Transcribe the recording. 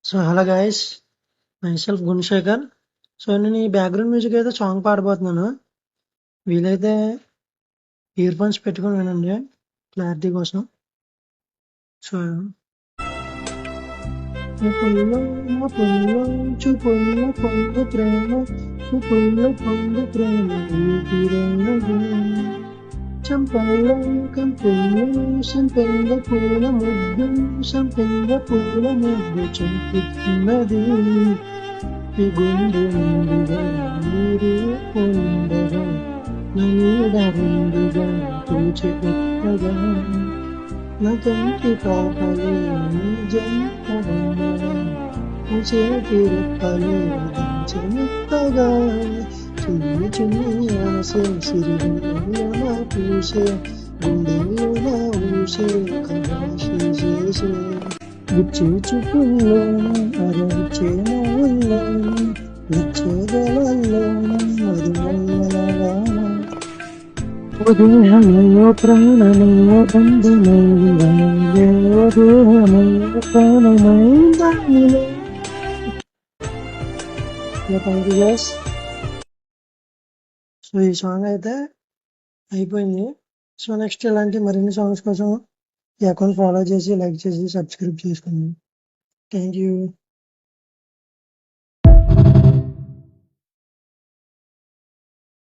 So hello guys, myself Gunasekhar. So నేను ఈ background music అయితే సాంగ్ పాడబోతున్నాను. వీలైతే ఇయర్ ఫోన్స్ పెట్టుకొని వినండి క్లారిటీ కోసం. సో చూపుల్లో పొంగు ప్రేమ, చూపుల్లో పొంగు ప్రేమ ఊపిరైనది. చంపల్లో కంపెల్లో సంపెంగ పూల ముద్దు, సంపెంగ పూల ముద్దు చంపుతున్నది. ఈ గుండె నిండుగా నీరు పొందగా, నా నీడ నిండుగా తోచి కొత్తగా, నా కంటి పాపలే నీ జంట బొమ్మగా, నా చేతి రెప్పలే దంచెత్తగా, చిన్ని చిన్ని ఆసే సిరిలోన పూసే, గుండెలోన ఊసే కలాసి చేసే, గుచ్చి చూపుల్లోన అరవిచ్చే నవ్వుల్లోన, విచ్చే గలల్లోన మధుమల్లవాన, దేహమయ్యో ప్రాణమయ్యో బంధుమయ్యో, దేహమయ్యో ప్రాణమయ్యో. Thank you guys. సో ఈ సాంగ్ అయితే అయిపోయింది. సో నెక్స్ట్ ఇలాంటి మరిన్ని సాంగ్స్ కోసం ఈ అకౌంట్ ఫాలో చేసి, లైక్ చేసి, సబ్స్క్రైబ్ చేసుకోండి. Thank you.